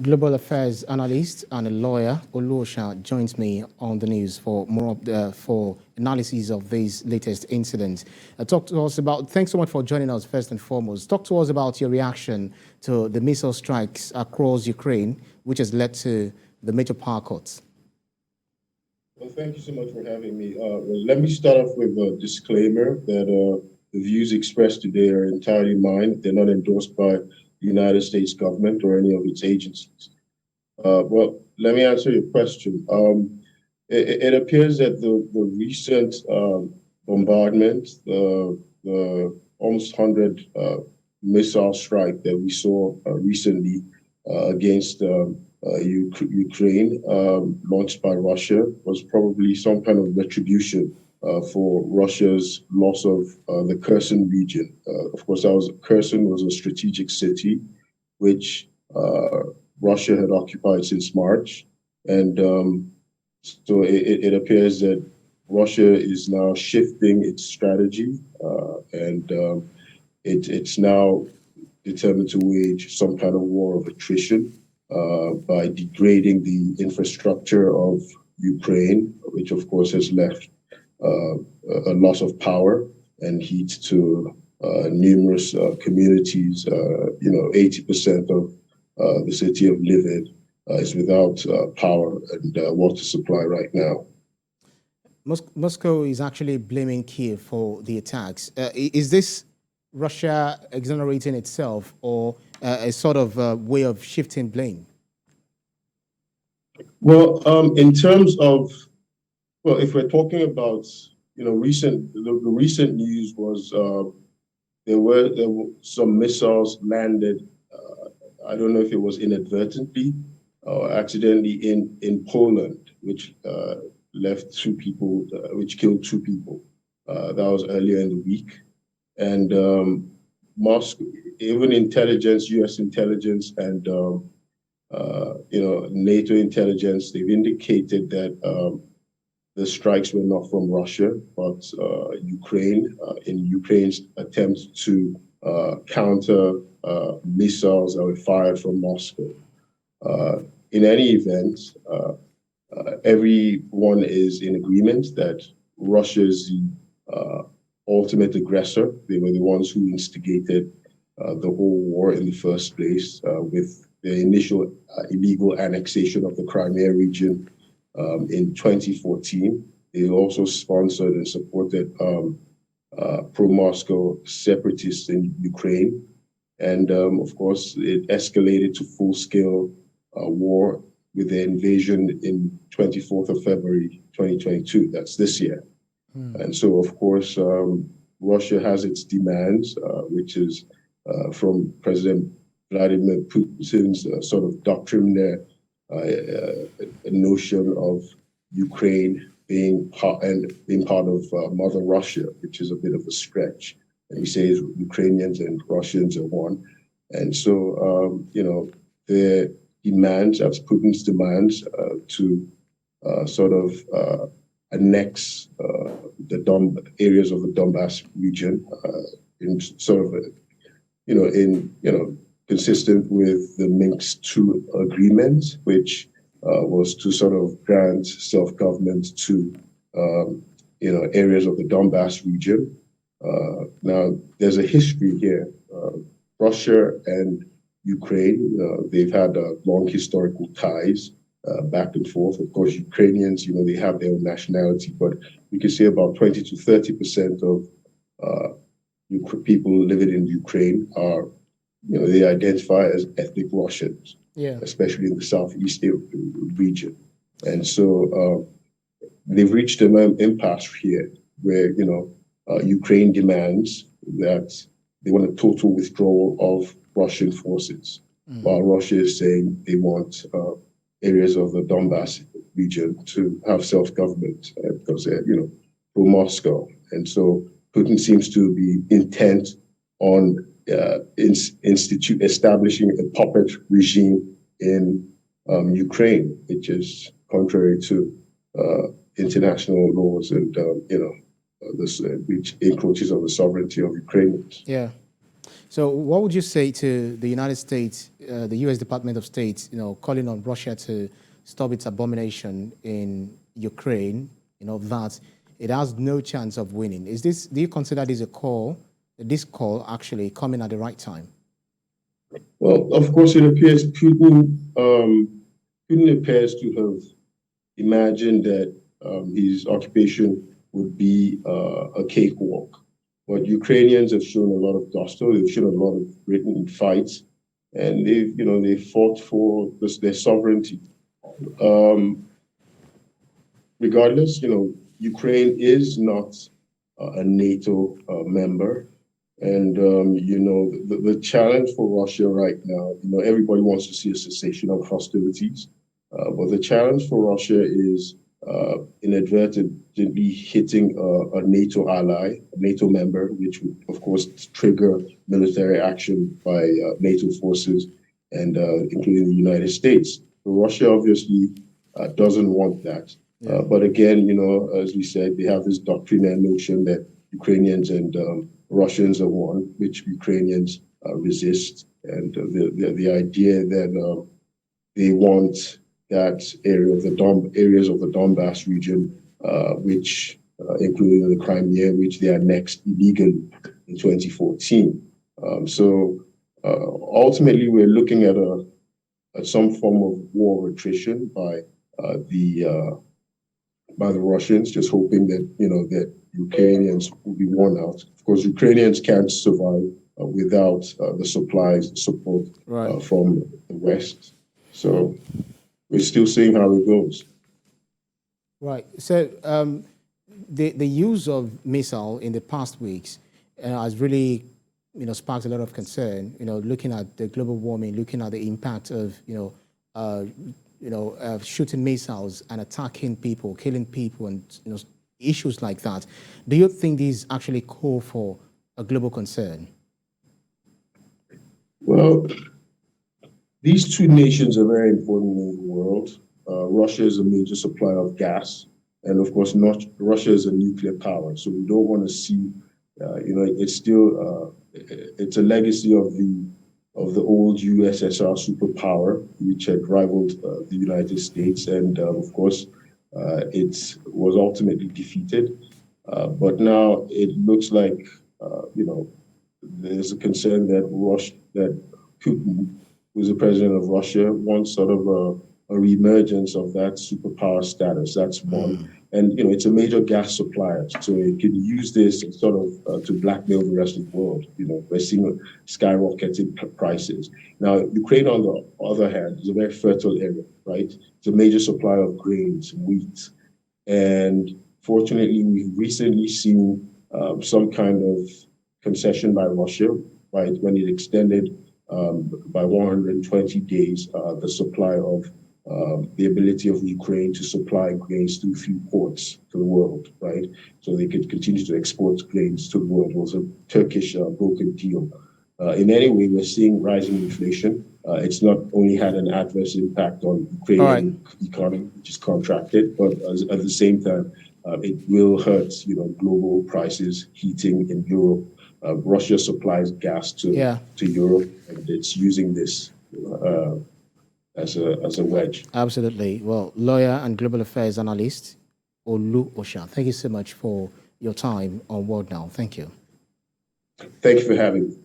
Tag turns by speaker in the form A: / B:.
A: Global affairs analyst and a lawyer, Olu Osha, joins me on the news for for analysis of these latest incidents. Talk to us about. Thanks so much for joining us. First and foremost, talk to us about your reaction to the missile strikes across Ukraine, which has led to the major power cuts.
B: Well, thank you so much for having me. Let me start off with a disclaimer that the views expressed today are entirely mine. They're not endorsed by the United States government or any of its agencies. Well, let me answer your question. It appears that the recent bombardment, the almost 100 missile strike that we saw recently against Ukraine, launched by Russia, was probably some kind of retribution for Russia's loss of the Kherson region. Of course, Kherson was a strategic city which Russia had occupied since March, and so it appears that Russia is now shifting its strategy, and it's now determined to wage some kind of war of attrition by degrading the infrastructure of Ukraine, which of course has left a loss of power and heat to numerous communities. 80% of the city of Lviv is without power and water supply right now.
A: Moscow is actually blaming Kiev for the attacks. Is this Russia exonerating itself, or a sort of way of shifting blame?
B: Well, in terms of, well, if we're talking about, the recent news was there were some missiles landed. I don't know if it was inadvertently or accidentally in Poland, which left two people, which killed two people. That was earlier in the week. And Moscow, even intelligence, U.S. intelligence, and NATO intelligence, they've indicated that the strikes were not from Russia, but Ukraine, in Ukraine's attempt to counter missiles that were fired from Moscow. In any event, everyone is in agreement that Russia is the ultimate aggressor. They were the ones who instigated the whole war in the first place with the initial illegal annexation of the Crimea region in 2014. They also sponsored and supported pro-Moscow separatists in Ukraine. And of course, it escalated to full-scale war with the invasion in 24th of February, 2022. That's this year. And so, of course, Russia has its demands, which is from President Vladimir Putin's sort of doctrinaire notion of Ukraine being part of Mother Russia, which is a bit of a stretch. And he says Ukrainians and Russians are one. And so, their demands, that's Putin's demands to sort of annex the areas of the Donbass region in sort of, consistent with the Minsk II agreement, which was to sort of grant self-government to, areas of the Donbass region. Now, there's a history here. Russia and Ukraine, they've had long historical ties back and forth. Of course, Ukrainians, they have their own nationality, but you can say about 20 to 30% of people living in Ukraine are, they identify as ethnic Russians, especially in the southeast region. And so they've reached an impasse here where, Ukraine demands that they want a total withdrawal of Russian forces, while Russia is saying they want areas of the Donbass region to have self-government because they're, pro-Moscow. And so Putin seems to be intent on establishing a puppet regime in Ukraine, which is contrary to international laws and, which encroaches on the sovereignty of Ukrainians.
A: Yeah. So, what would you say to the United States, the U.S. Department of State, calling on Russia to stop its abomination in Ukraine? That it has no chance of winning. Is this? Do you consider this a call? This call actually coming at the right time?
B: Well, of course, it appears Putin appears to have imagined that his occupation would be a cakewalk. But Ukrainians have shown a lot of gusto. They've shown a lot of grit in fights, and they fought for their sovereignty. Regardless, Ukraine is not a NATO member. And, the challenge for Russia right now, everybody wants to see a cessation of hostilities. But the challenge for Russia is inadvertently hitting a NATO ally, a NATO member, which would, of course, trigger military action by NATO forces and including the United States. So Russia obviously doesn't want that. Yeah. But again, as we said, they have this doctrinaire notion that Ukrainians and Russians are one, which Ukrainians resist. And the idea that they want that areas of the Donbass region, which including the Crimea, which they annexed illegally in 2014. Ultimately, we're looking at some form of war of attrition by the Russians, just hoping that that Ukrainians will be worn out. Of course, Ukrainians can't survive without the supplies, the support from the West. So we're still seeing how it goes.
A: Right. So the use of missile in the past weeks has really sparked a lot of concern. Looking at the global warming, looking at the impact of shooting missiles and attacking people, killing people, and issues like that. Do you think these actually call for a global concern?
B: Well, these two nations are very important in the world. Russia is a major supplier of gas, and of course, Russia is a nuclear power. So we don't want to see, it's still it's a legacy of the old USSR superpower, which had rivaled the United States, and of course, it was ultimately defeated. But now it looks like there's a concern that Putin, who's the president of Russia, wants sort of a reemergence of that superpower status. That's one. And, it's a major gas supplier. So it can use this sort of to blackmail the rest of the world. We're seeing skyrocketing prices. Now, Ukraine, on the other hand, is a very fertile area, right? It's a major supplier of grains, wheat. And fortunately, we've recently seen some kind of concession by Russia, right, when it extended by 120 days the supply of the ability of Ukraine to supply grains through few ports to the world, right? So they could continue to export grains to the world. It was a Turkish broken deal. In any way, we're seeing rising inflation. It's not only had an adverse impact on Ukrainian economy, which is contracted, but at the same time, it will hurt, global prices, heating in Europe. Russia supplies gas to Europe, and it's using this as a wedge.
A: Absolutely. Well, lawyer and global affairs analyst Olu Osha, thank you so much for your time on World Now. Thank you.
B: Thank you for having me.